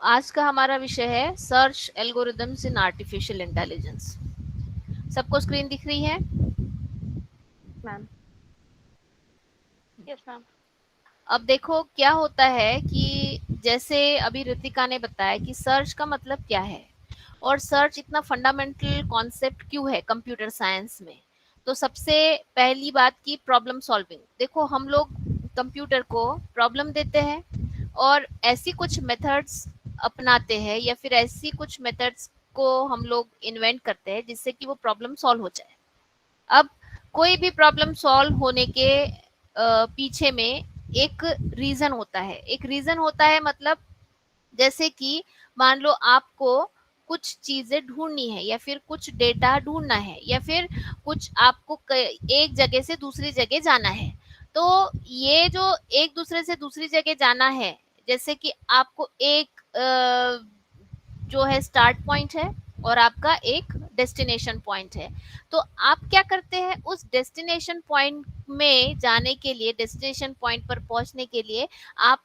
आज का हमारा विषय है search algorithms in artificial intelligence. सबको स्क्रीन दिख रही है? मैम। Yes ma'am. अब देखो क्या होता है कि जैसे अभी ऋतिका ने बताया कि सर्च का मतलब क्या है और सर्च इतना फंडामेंटल कॉन्सेप्ट क्यों है कंप्यूटर साइंस में। तो सबसे पहली बात की प्रॉब्लम सॉल्विंग। देखो हम लोग कंप्यूटर को प्रॉब्लम देते हैं और ऐसी कुछ मेथड्स अपनाते हैं या फिर ऐसी कुछ मेथड्स को हम लोग इन्वेंट करते हैं जिससे कि वो प्रॉब्लम सॉल्व हो जाए। अब कोई भी प्रॉब्लम सॉल्व होने के पीछे में एक रीजन होता है। एक रीजन होता है मतलब जैसे कि मान लो आपको कुछ चीजें ढूंढनी है या फिर कुछ डेटा ढूंढना है या फिर कुछ आपको एक जगह से दूसरी जगह जाना है। तो ये जो एक दूसरे से दूसरी जगह जाना है, जैसे कि आपको एक जो है स्टार्ट पॉइंट है और आपका एक डेस्टिनेशन पॉइंट है। तो आप क्या करते हैं, उस डेस्टिनेशन पॉइंट में जाने के लिए, डेस्टिनेशन पॉइंट पर पहुंचने के लिए आप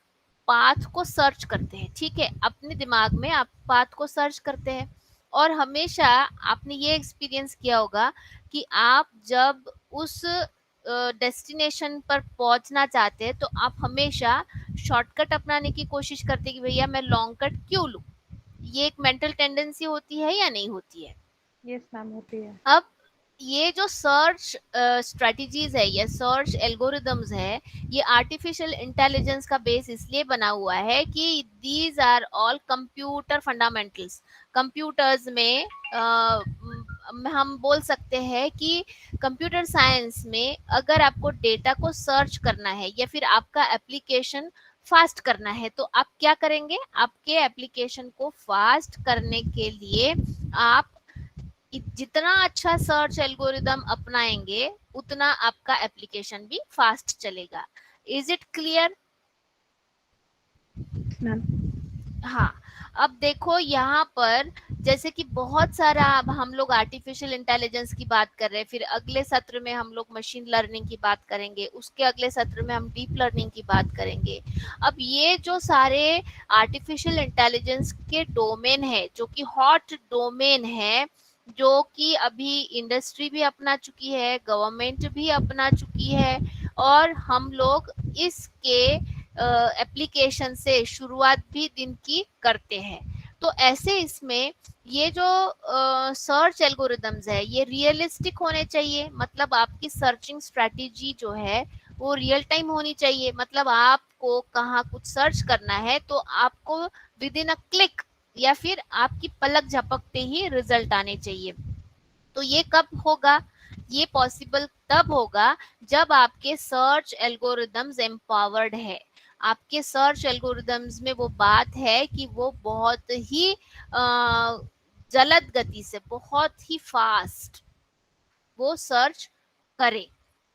पाथ को सर्च करते हैं। ठीक है, अपने दिमाग में आप पाथ को सर्च करते हैं। और हमेशा आपने ये एक्सपीरियंस किया होगा कि आप जब उस डेस्टिनेशन पर पहुंचना चाहते हैं तो आप हमेशा शॉर्टकट अपनाने की कोशिश करते हैं कि भैया मैं लॉन्ग कट क्यों लूं। ये एक मेंटल टेंडेंसी होती है या नहीं होती है? यस मैम, होती है। अब ये जो सर्च स्ट्रेटजीज है या सर्च एल्गोरिदम्स है, ये आर्टिफिशियल इंटेलिजेंस का बेस इसलिए बना हुआ है कि these are all computer fundamentals. Computers में हम बोल सकते हैं कि कंप्यूटर साइंस में अगर आपको डेटा को सर्च करना है या फिर आपका एप्लीकेशन फास्ट करना है तो आप क्या करेंगे, आपके एप्लीकेशन को फास्ट करने के लिए आप जितना अच्छा सर्च एल्गोरिदम अपनाएंगे उतना आपका एप्लीकेशन भी फास्ट चलेगा। Is it clear? मैम। हाँ। अब देखो यहाँ पर जैसे कि बहुत सारा, अब हम लोग आर्टिफिशियल इंटेलिजेंस की बात कर रहे हैं, फिर अगले सत्र में हम लोग मशीन लर्निंग की बात करेंगे, उसके अगले सत्र में हम डीप लर्निंग की बात करेंगे। अब ये जो सारे आर्टिफिशियल इंटेलिजेंस के डोमेन है, जो कि हॉट डोमेन है, जो कि अभी इंडस्ट्री भी अपना चुकी है, गवर्नमेंट भी अपना चुकी है, और हम लोग इसके एप्लीकेशन से शुरुआत भी दिन की करते हैं। तो ऐसे इसमें ये जो सर्च एल्गोरिदम्स है ये रियलिस्टिक होने चाहिए। मतलब आपकी सर्चिंग स्ट्रेटेजी जो है वो रियल टाइम होनी चाहिए। मतलब आपको कहाँ कुछ सर्च करना है तो आपको विद इन अ क्लिक या फिर आपकी पलक झपकते ही रिजल्ट आने चाहिए। तो ये कब होगा? ये पॉसिबल तब होगा जब आपके सर्च एल्गोरिदम्स एम्पावर्ड है। आपके सर्च एल्गोरिदम्स में वो बात है कि वो बहुत ही जलद गति से, बहुत ही फास्ट वो सर्च करे।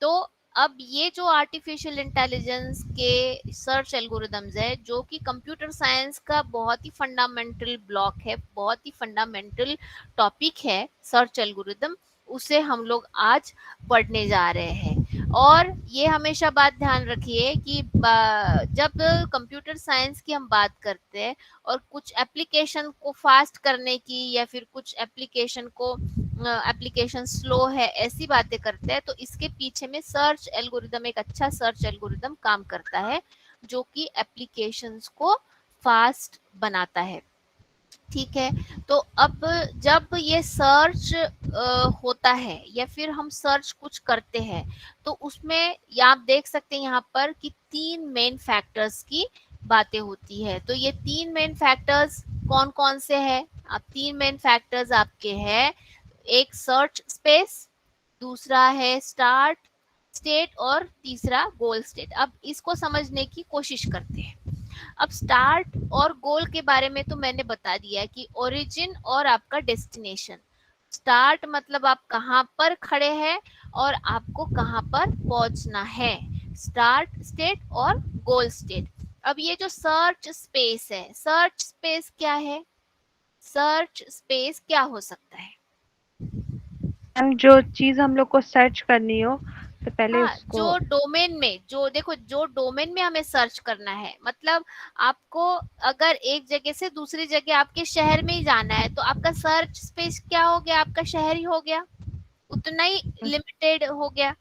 तो अब ये जो आर्टिफिशियल इंटेलिजेंस के सर्च एल्गोरिदम्स है, जो कि कंप्यूटर साइंस का बहुत ही फंडामेंटल ब्लॉक है, बहुत ही फंडामेंटल टॉपिक है सर्च एल्गोरिदम, उसे हम लोग आज पढ़ने जा रहे हैं। और ये हमेशा बात ध्यान रखिए कि जब कंप्यूटर साइंस की हम बात करते हैं और कुछ एप्लीकेशन को फास्ट करने की या फिर कुछ एप्लीकेशन को एप्लीकेशन स्लो है ऐसी बातें करते हैं, तो इसके पीछे में सर्च एल्गोरिदम, एक अच्छा सर्च एल्गोरिदम काम करता है जो कि एप्लीकेशंस को फास्ट बनाता है। ठीक है। तो अब जब ये सर्च होता है या फिर हम सर्च कुछ करते हैं तो उसमें आप देख सकते हैं यहाँ पर कि तीन मेन फैक्टर्स की बातें होती है। तो ये तीन मेन फैक्टर्स कौन कौन से हैं? अब तीन मेन फैक्टर्स आपके हैं, एक सर्च स्पेस, दूसरा है स्टार्ट स्टेट और तीसरा गोल स्टेट। अब इसको समझने की कोशिश करते हैं। अब स्टार्ट और गोल के बारे में तो मैंने बता दिया है कि ओरिजिन और आपका डेस्टिनेशन। स्टार्ट मतलब आप कहाँ पर खड़े हैं और आपको कहाँ पर पहुंचना है, स्टार्ट स्टेट और गोल स्टेट। अब ये जो सर्च स्पेस है, सर्च स्पेस क्या है? सर्च स्पेस क्या हो सकता है? मैम, जो चीज़ हम लोग को सर्च करनी हो तो पहले हाँ, उसको जो डोमेन में, जो देखो जो डोमेन में हमें सर्च करना है, मतलब आपको अगर एक जगह से दूसरी जगह आपके शहर में ही जाना है तो आपका सर्च स्पेस क्या हो गया, आपका शहर ही हो गया, उतना ही लिमिटेड हो गया।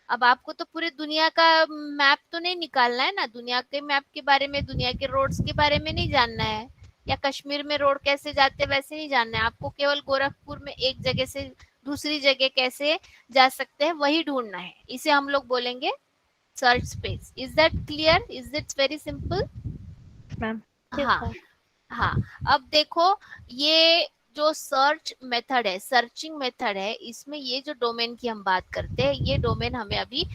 अब आपको तो पूरी दुनिया का मैप तो नहीं निकालना है ना, दुनिया के मैप के बारे में, दुनिया के रोड्स के बारे में नहीं जानना है, या कश्मीर में रोड कैसे जाते हैं वैसे नहीं जानना है आपको, केवल गोरखपुर में एक जगह से दूसरी जगह कैसे जा सकते हैं वही ढूंढना है। इसे हम लोग बोलेंगे search space. Is that clear? Is it very simple? Ma'am. Yes हाँ। मैम। हाँ, अब देखो ये जो सर्च मेथड है, सर्चिंग मेथड है, इसमें ये जो डोमेन की हम बात करते हैं, ये डोमेन हमें अभी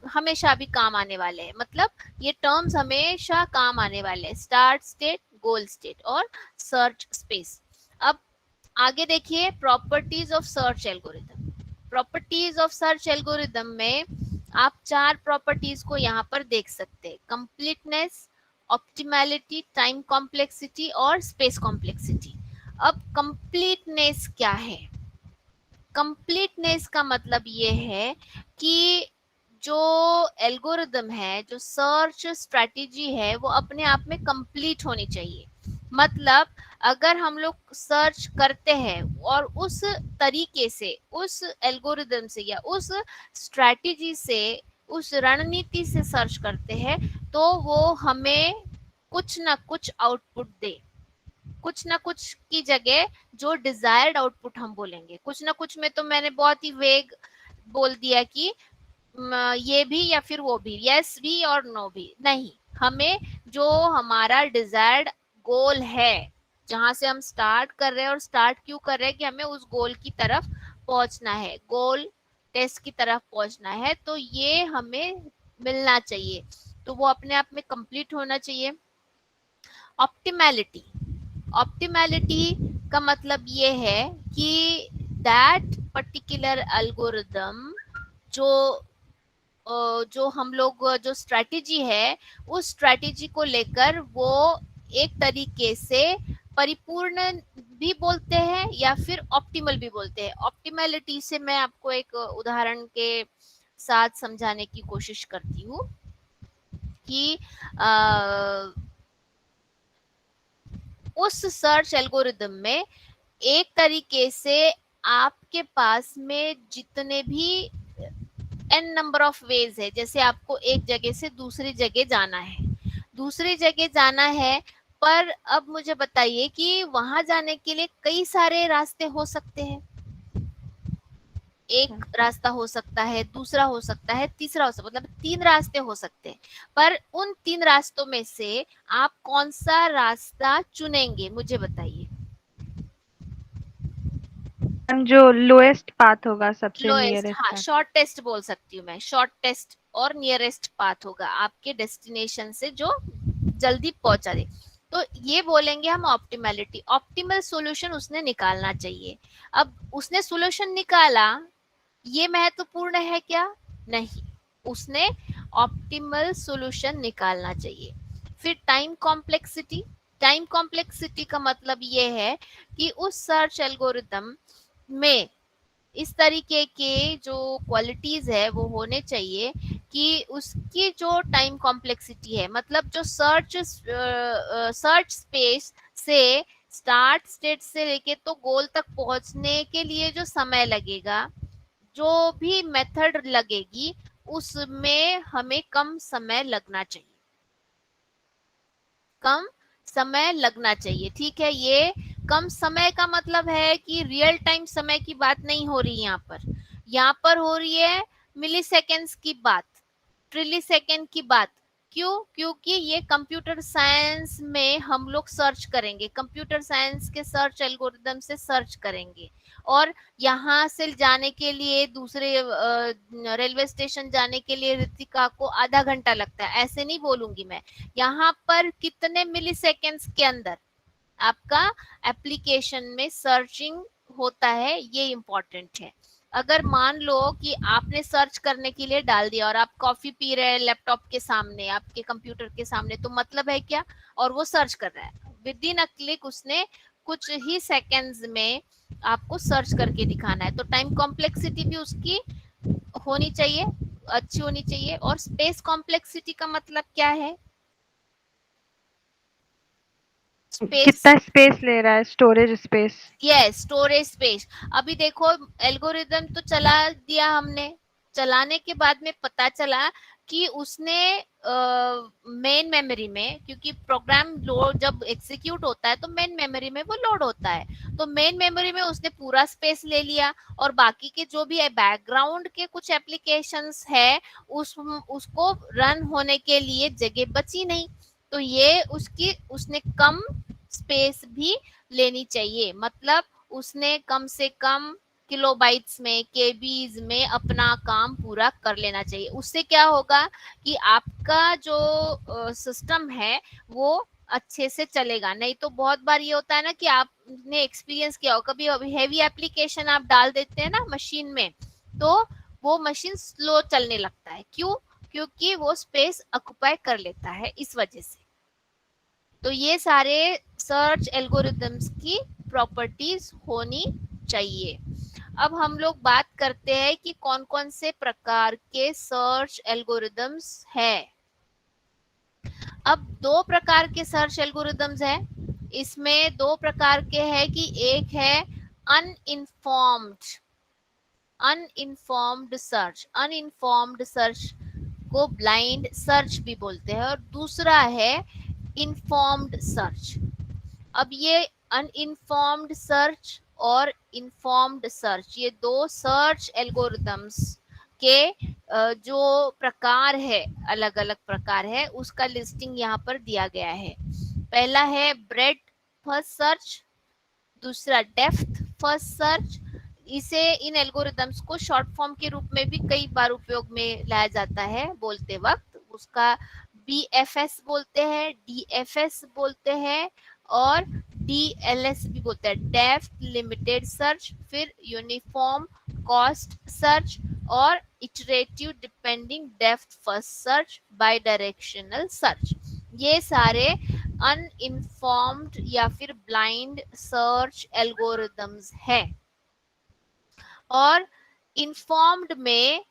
हमेशा अभी काम आने वाले हैं, मतलब ये टर्म्स हमेशा काम आने वाले हैं, स्टार्ट स्टेट, गोल स्टेट और सर्च स्पेस। अब आगे देखिए properties of search algorithm. Properties of search algorithm में आप 4 प्रॉपर्टीज को यहाँ पर देख सकते हैं, कंप्लीटनेस, ऑप्टिमैलिटी, टाइम कॉम्प्लेक्सिटी और स्पेस कॉम्प्लेक्सिटी। अब कंप्लीटनेस क्या है? कंप्लीटनेस का मतलब ये है कि जो एल्गोरिदम है, जो सर्च स्ट्रेटेजी है, वो अपने आप में कंप्लीट होनी चाहिए। मतलब अगर हम लोग सर्च करते हैं और उस तरीके से, उस एल्गोरिदम से या उस स्ट्रेटेजी से, उस रणनीति से सर्च करते हैं, तो वो हमें कुछ ना कुछ आउटपुट दे, कुछ ना कुछ की जगह जो डिजायर्ड आउटपुट हम बोलेंगे, कुछ ना कुछ में तो मैंने बहुत ही वेग बोल दिया कि ये भी या फिर वो भी, यस भी और नो भी नहीं, हमें जो हमारा डिजायर्ड गोल है, जहां से हम स्टार्ट कर रहे हैं, और स्टार्ट क्यों कर रहे हैं कि हमें उस गोल की तरफ पहुंचना है, गोल टेस्ट की तरफ पहुंचना है, तो ये हमें मिलना चाहिए, तो वो अपने आप में कंप्लीट होना चाहिए। ऑप्टिमैलिटी, ऑप्टिमैलिटी का मतलब ये है कि दैट पर्टिकुलर एल्गोरिदम, जो जो हम लोग जो स्ट्रेटेजी है, उस स्ट्रेटेजी को लेकर वो एक तरीके से परिपूर्ण भी बोलते हैं या फिर ऑप्टिमल भी बोलते हैं। ऑप्टिमैलिटी से मैं आपको एक उदाहरण के साथ समझाने की कोशिश करती हूँ कि उस सर्च एल्गोरिदम में एक तरीके से आपके पास में जितने भी n नंबर ऑफ वेज है, जैसे आपको एक जगह से दूसरी जगह जाना है, दूसरी जगह जाना है, पर अब मुझे बताइए कि वहां जाने के लिए कई सारे रास्ते हो सकते हैं, एक रास्ता हो सकता है, दूसरा हो सकता है, तीसरा हो सकता है, मतलब 3 रास्ते हो सकते हैं, पर उन 3 रास्तों में से आप कौन सा रास्ता चुनेंगे, मुझे बताइए। मैम जो लोएस्ट पाथ होगा, सबसे लोएस्ट, नियरेस्ट हाँ, पाथ। शॉर्टेस्ट बोल सकती हूँ मैं, शॉर्टेस्ट और नियरेस्ट पाथ होगा आपके डेस्टिनेशन से जो जल्दी पहुंचा दे, तो ये बोलेंगे हम ऑप्टिमैलिटी। ऑप्टिमल सॉल्यूशन उसने निकालना चाहिए। अब उसने सॉल्यूशन निकाला, ये महत्वपूर्ण है क्या? नहीं, उसने ऑप्टिमल सॉल्यूशन निकालना चाहिए। फिर टाइम कॉम्प्लेक्सिटी, टाइम कॉम्प्लेक्सिटी का मतलब ये है कि उस सर्च एल्गोरिदम में इस तरीके के जो क्वालिटीज है वो होने चाहिए कि उसकी जो टाइम कॉम्प्लेक्सिटी है, मतलब जो सर्च स्पेस से स्टार्ट स्टेट से लेके तो गोल तक पहुंचने के लिए जो समय लगेगा, जो भी मेथड लगेगी, उसमें हमें कम समय लगना चाहिए, कम समय लगना चाहिए। ठीक है, ये कम समय का मतलब है कि रियल टाइम समय की बात नहीं हो रही, यहाँ पर, यहाँ पर हो रही है मिली सेकेंड्स की बात, ट्रिली सेकेंड की बात। क्यों? क्योंकि ये कंप्यूटर साइंस में हम लोग सर्च करेंगे, कंप्यूटर साइंस के सर्च एल्गोरिदम से सर्च करेंगे, और यहाँ से जाने के लिए दूसरे रेलवे स्टेशन जाने के लिए ऋतिका को आधा घंटा लगता है, ऐसे नहीं बोलूंगी मैं, यहाँ पर कितने मिली सेकेंड्स के अंदर आपका एप्लीकेशन में सर्चिंग होता है, ये इम्पोर्टेंट है। अगर मान लो कि आपने सर्च करने के लिए डाल दिया और आप कॉफी पी रहे हैं लैपटॉप के सामने, आपके कंप्यूटर के सामने, तो मतलब है क्या? और वो सर्च कर रहा है, विद इन अ क्लिक उसने कुछ ही सेकेंड्स में आपको सर्च करके दिखाना है, तो टाइम कॉम्प्लेक्सिटी भी उसकी होनी चाहिए, अच्छी होनी चाहिए। और स्पेस कॉम्प्लेक्सिटी का मतलब क्या है? स्पेस, कितना स्पेस ले रहा है, storage space. Yes, storage space. अभी देखो एल्गोरिदम तो चला दिया हमने, चलाने के बाद में पता चला कि उसने मेन मेमोरी में, क्योंकि प्रोग्राम लोड जब एग्जीक्यूट होता है तो मेन मेमोरी में वो लोड होता है, तो मेन मेमोरी में उसने पूरा स्पेस ले लिया, और बाकी के जो भी है बैकग्राउंड के कुछ एप्लीकेशंस है उसको रन होने के लिए जगह बची नहीं, तो ये उसने कम स्पेस भी लेनी चाहिए। मतलब उसने कम से कम किलोबाइट्स में, केबीज में अपना काम पूरा कर लेना चाहिए। उससे क्या होगा कि आपका जो सिस्टम है वो अच्छे से चलेगा। नहीं तो बहुत बार ये होता है ना कि आपने एक्सपीरियंस किया हो, कभी हैवी एप्लीकेशन आप डाल देते हैं ना मशीन में, तो वो मशीन स्लो चलने लगता है। क्यों? क्योंकि वो स्पेस ऑक्युपाई कर लेता है, इस वजह से। तो ये सारे सर्च एल्गोरिदम्स की प्रॉपर्टीज होनी चाहिए। अब हम लोग बात करते हैं कि कौन कौन से प्रकार के सर्च एल्गोरिदम्स है। अब दो प्रकार के सर्च एल्गोरिदम्स है, इसमें दो प्रकार के हैं कि एक है uninformed uninformed search. Uninformed search को ब्लाइंड सर्च भी बोलते हैं, और दूसरा है इन्फॉर्म्ड सर्च। अब ये अनइन्फॉर्म्ड सर्च और इन्फॉर्म्ड सर्च, ये दो सर्च एल्गोरिदम्स के जो प्रकार है, अलग अलग प्रकार है, उसका लिस्टिंग यहाँ पर दिया गया है। पहला है ब्रेड फर्स्ट सर्च, दूसरा डेप्थ फर्स्ट सर्च। इसे, इन एल्गोरिदम्स को शॉर्ट फॉर्म के रूप में भी कई बार उपयोग में लाया जाता है बोलते वक्त। उसका BFS बोलते हैं, DFS बोलते हैं, और DLS भी बोलते हैं, डेप्थ लिमिटेड सर्च, फिर यूनिफॉर्म कॉस्ट सर्च, और iterative depending depth first search, by directional search. ये सारे अनइन्फॉर्म्ड या फिर ब्लाइंड सर्च एल्गोरिदम्स है। और इन्फॉर्म्ड में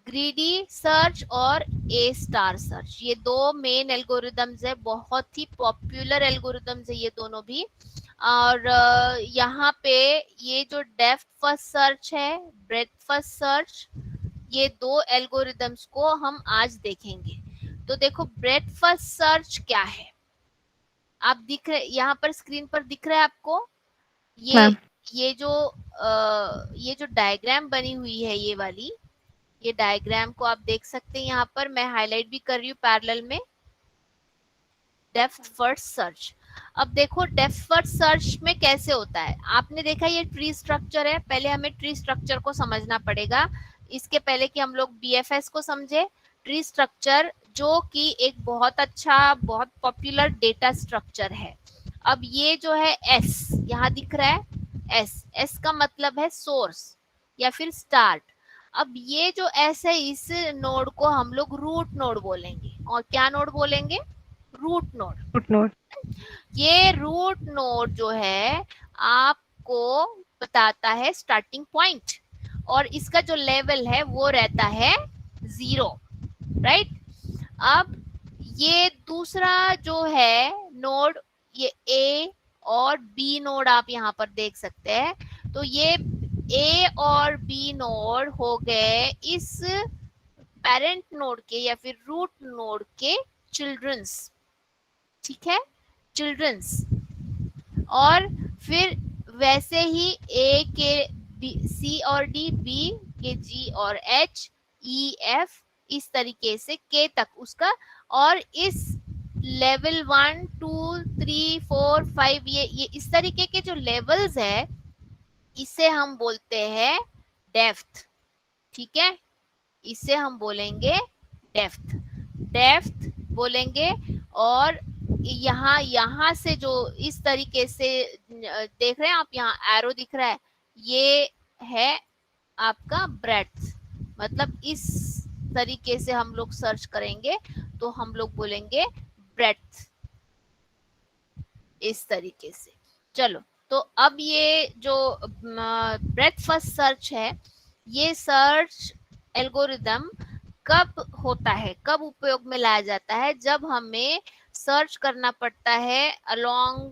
ग्रीडी सर्च और ए स्टार सर्च, ये दो मेन एल्गोरिदम्स है, बहुत ही पॉपुलर एल्गोरिदम्स है ये दोनों भी। और यहाँ पे ये जो डेप्थ फर्स्ट सर्च है, ब्रेथ फर्स्ट सर्च, ये दो एल्गोरिदम्स को हम आज देखेंगे। तो देखो ब्रेथ फर्स्ट सर्च क्या है, आप दिख रहे यहाँ पर स्क्रीन पर दिख रहा है आपको, ये मैम ये जो डायग्राम बनी हुई है, ये वाली, ये डायग्राम को आप देख सकते हैं, यहाँ पर मैं हाईलाइट भी कर रही हूँ पैरेलल में, डेप्थ फर्स्ट सर्च। अब देखो डेप्थ फर्स्ट सर्च में कैसे होता है, आपने देखा ये ट्री स्ट्रक्चर है, पहले हमें ट्री स्ट्रक्चर को समझना पड़ेगा, इसके पहले कि हम लोग BFS को समझे। ट्री स्ट्रक्चर जो कि एक बहुत अच्छा, बहुत पॉपुलर डेटा स्ट्रक्चर है। अब ये जो है S, यहाँ दिख रहा है S का मतलब है सोर्स या फिर स्टार्ट। अब ये जो S है, इस नोड को हम लोग रूट नोड बोलेंगे, और क्या नोड बोलेंगे? Root node. फुटनोट। ये रूट नोड जो है आपको बताता है स्टार्टिंग पॉइंट, और इसका जो लेवल है वो रहता है 0, राइट। अब ये दूसरा जो है नोड, ये A और B नोड आप यहाँ पर देख सकते हैं। तो ये A और B नोड हो गए इस पेरेंट नोड के या फिर रूट नोड के चिल्ड्रंस, ठीक है, चिल्ड्रंस। और फिर वैसे ही A के C और D, B के G और H, E, F, इस तरीके से K तक उसका, और इस लेवल 1 2 3 4 5, ये इस तरीके के जो लेवल्स है, इसे हम बोलते हैं डेप्थ, ठीक है, इसे हम बोलेंगे डेप्थ, डेप्थ बोलेंगे। और यहाँ यहाँ से जो इस तरीके से देख रहे हैं आप, यहाँ एरो दिख रहा है, ये है आपका ब्रेड्थ। मतलब इस तरीके से हम लोग सर्च करेंगे तो हम लोग बोलेंगे ब्रेड्थ, इस तरीके से। चलो, तो अब ये जो ब्रेथ फर्स्ट सर्च है, ये सर्च एल्गोरिदम कब होता है, कब उपयोग में लाया जाता है, जब हमें सर्च करना पड़ता है अलोंग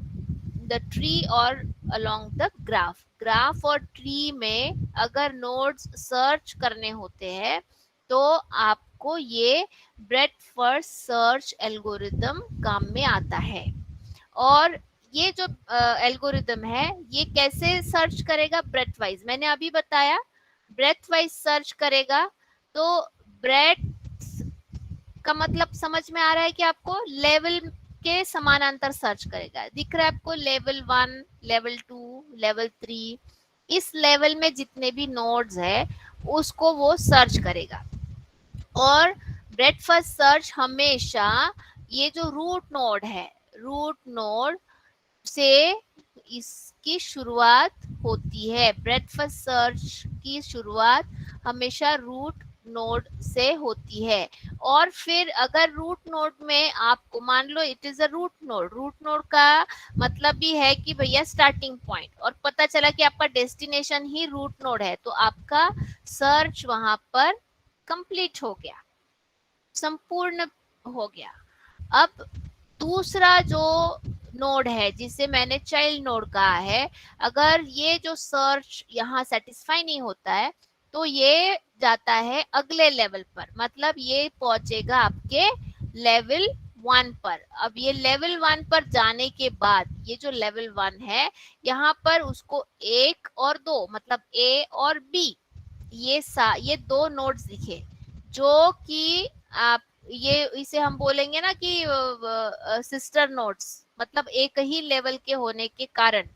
द ट्री और अलोंग द ग्राफ। ग्राफ और ट्री में अगर नोड्स सर्च करने होते हैं तो आपको ये ब्रेथ फर्स्ट सर्च एल्गोरिदम काम में आता है। और ये जो एल्गोरिदम है ये कैसे सर्च करेगा, ब्रेथ वाइज। मैंने अभी बताया ब्रेथ वाइज सर्च करेगा। तो ब्रेथ का मतलब समझ में आ रहा है कि आपको लेवल के समानांतर सर्च करेगा। दिख रहा है आपको, लेवल 1, लेवल 2, लेवल 3, इस लेवल में जितने भी नोड्स है उसको वो सर्च करेगा। और ब्रेथ फर्स्ट सर्च हमेशा ये जो रूट नोड है, रूट नोड से इसकी शुरुआत होती है। ब्रेथ फर्स्ट सर्च की शुरुआत हमेशा रूट नोड से होती है। और फिर अगर रूट नोड में आपको मान लो it is a root node, root node का मतलब भी है कि भैया स्टार्टिंग पॉइंट, और पता चला कि आपका डेस्टिनेशन ही रूट नोड है, तो आपका सर्च वहां पर कंप्लीट हो गया, संपूर्ण हो गया। अब दूसरा जो नोड है जिसे मैंने चाइल्ड नोड कहा है, अगर ये जो सर्च यहाँ सेटिस्फाई नहीं होता है तो ये जाता है अगले लेवल पर, मतलब ये पहुंचेगा आपके लेवल 1 पर। अब ये लेवल 1 पर जाने के बाद ये जो लेवल 1 है यहाँ पर उसको 1 और 2 मतलब ए और बी, ये दो नोड्स दिखे जो कि आप ये इसे हम बोलेंगे ना कि सिस्टर नोड्स, मतलब एक ही लेवल के होने के कारण।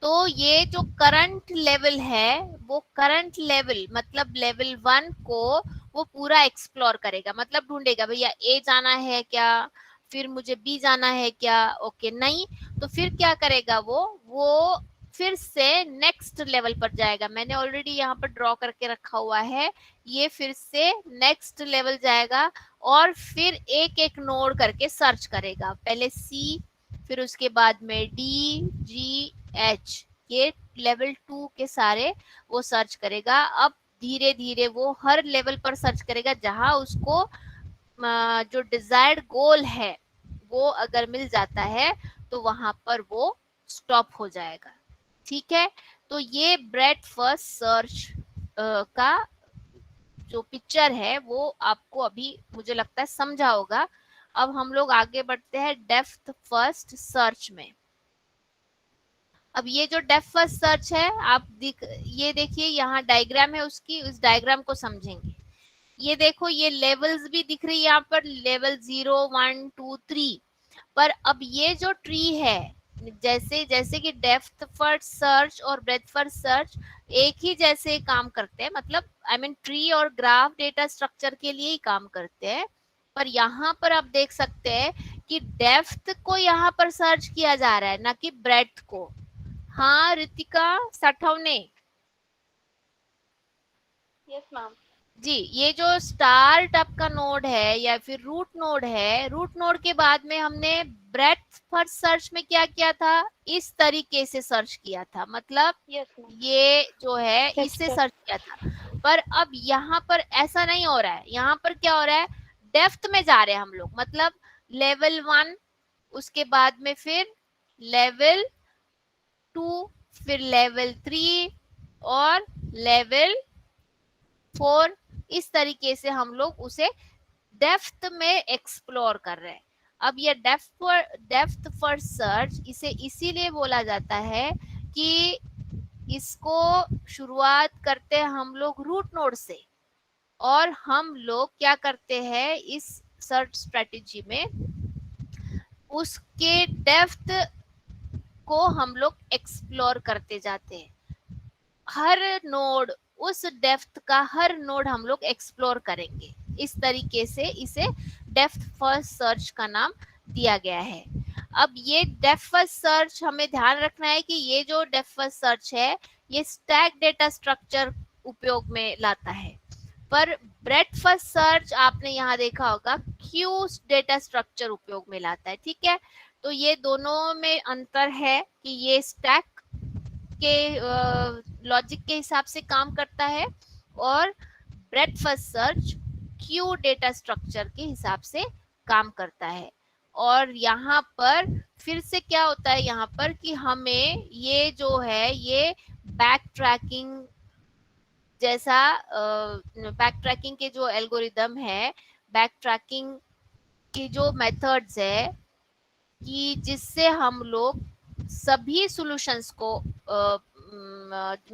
तो ये जो करंट लेवल है वो करंट लेवल मतलब लेवल 1 को वो पूरा एक्सप्लोर करेगा, मतलब ढूंढेगा भैया ए जाना है क्या, फिर मुझे बी जाना है क्या, ओके नहीं, तो फिर क्या करेगा वो फिर से नेक्स्ट लेवल पर जाएगा। मैंने ऑलरेडी यहाँ पर ड्रॉ करके रखा हुआ है, ये फिर से नेक्स्ट लेवल जाएगा और फिर एक एक नोड करके सर्च करेगा। पहले सी, फिर उसके बाद में डी, जी, एच, ये लेवल 2 के सारे वो सर्च करेगा। अब धीरे धीरे वो हर लेवल पर सर्च करेगा जहां उसको जो डिजायर्ड गोल है वो अगर मिल जाता है तो वहां पर वो स्टॉप हो जाएगा। ठीक है, तो ये ब्रेथ फर्स्ट सर्च का जो पिक्चर है वो आपको अभी मुझे लगता है समझा होगा। अब हम लोग आगे बढ़ते हैं डेप्थ फर्स्ट सर्च में। अब ये जो डेप्थ फर्स्ट सर्च है ये देखिए यहाँ डायग्राम है उसकी, उस डायग्राम को समझेंगे। ये देखो ये लेवल्स भी दिख रही है यहाँ पर, लेवल 0, 1, 2, 3। पर अब ये जो ट्री है, जैसे जैसे कि डेप्थ फर्स्ट सर्च और ब्रेथ फर्स्ट सर्च एक ही जैसे काम करते हैं, मतलब आई मीन ट्री और ग्राफ डेटा स्ट्रक्चर के लिए ही काम करते हैं। पर यहाँ पर आप देख सकते हैं कि डेप्थ को यहाँ पर सर्च किया जा रहा है, ना कि ब्रेथ को। हाँ रितिका सठवने यस मैम। जी, ये जो स्टार्ट आपका नोड है या फिर रूट नोड है, रूट नोड के बाद में हमने ब्रेथ फर्स्ट सर्च में क्या किया था, इस तरीके से सर्च किया था, मतलब यस मैम। ये जो है इससे सेक्टर। सर्च किया था। पर अब यहाँ पर ऐसा नहीं हो रहा है, यहाँ पर क्या हो रहा है, डेप्थ में जा रहे हैं हम लोग, मतलब लेवल 1, उसके बाद में फिर लेवल 2, फिर लेवल 3 और लेवल 4, इस तरीके से हम लोग उसे डेप्थ में एक्सप्लोर कर रहे हैं। अब ये डेप्थ फर्स्ट सर्च इसे इसीलिए बोला जाता है कि इसको शुरुआत करते हैं हम लोग रूट नोड से, और हम लोग क्या करते हैं इस सर्च स्ट्रेटेजी में, उसके डेप्थ को हम लोग एक्सप्लोर करते जाते हैं। हर नोड, उस डेप्थ का हर नोड हम लोग एक्सप्लोर करेंगे। इस तरीके से इसे डेप्थ फर्स्ट सर्च का नाम दिया गया है। अब ये डेप्थ फर्स्ट सर्च हमें ध्यान रखना है कि ये जो डेप्थ फर्स्ट सर्च है ये स्टैक डेटा स्ट्रक्चर उपयोग में लाता है, पर ब्रेथ फर्स्ट सर्च आपने यहाँ देखा होगा क्यू डेटा स्ट्रक्चर उपयोग में लाता है। ठीक है, तो ये दोनों में अंतर है कि ये स्टैक के लॉजिक के हिसाब से काम करता है और breath first search Q data structure के हिसाब से काम करता है। और यहाँ पर फिर से क्या होता है यहाँ पर कि हमें ये जो है ये बैक ट्रैकिंग जैसा बैक ट्रैकिंग के जो एल्गोरिदम है, बैक ट्रैकिंग की जो मेथड्स है कि जिससे हम लोग सभी सॉल्यूशंस को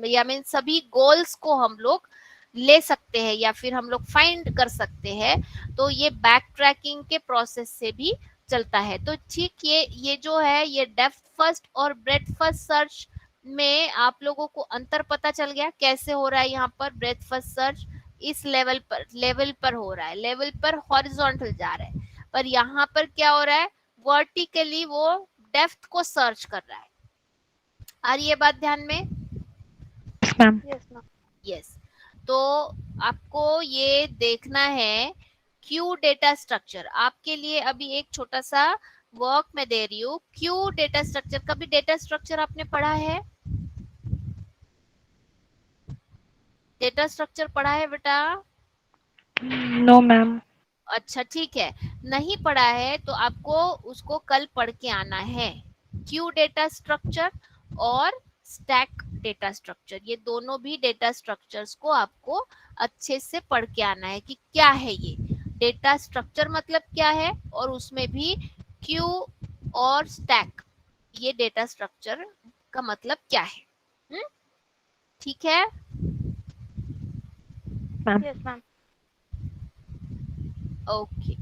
या मीन सभी गोल्स को हम लोग ले सकते हैं या फिर हम लोग फाइंड कर सकते हैं, तो ये बैक ट्रैकिंग के प्रोसेस से भी चलता है। तो ठीक ये जो है ये डेप्थ फर्स्ट और ब्रेथ फर्स्ट सर्च में आप लोगों को अंतर पता चल गया कैसे हो रहा है। यहाँ पर ब्रेथ फर्स्ट सर्च इस लेवल पर हो रहा है, लेवल पर हॉरिजॉन्टल जा रहा है, पर यहाँ पर क्या हो रहा है वर्टिकली वो डेप्थ को सर्च कर रहा है। आ रही है बात ध्यान में? Yes, ma'am. यस। तो आपको ये देखना है क्यू डेटा स्ट्रक्चर। आपके लिए अभी एक छोटा सा वर्क मैं दे रही हूँ। क्यू डेटा स्ट्रक्चर, कभी डेटा स्ट्रक्चर आपने पढ़ा है? डेटा स्ट्रक्चर पढ़ा है बेटा? No, ma'am. अच्छा ठीक है, नहीं पढ़ा है तो आपको उसको कल पढ़ के आना है। क्यू डेटा स्ट्रक्चर और स्टैक डेटा स्ट्रक्चर, ये दोनों भी डेटा स्ट्रक्चर्स को आपको अच्छे से पढ़ के आना है कि क्या है ये डेटा स्ट्रक्चर, मतलब क्या है, और उसमें भी क्यू और स्टैक ये डेटा स्ट्रक्चर का मतलब क्या है। ठीक है? Ma'am. ओके।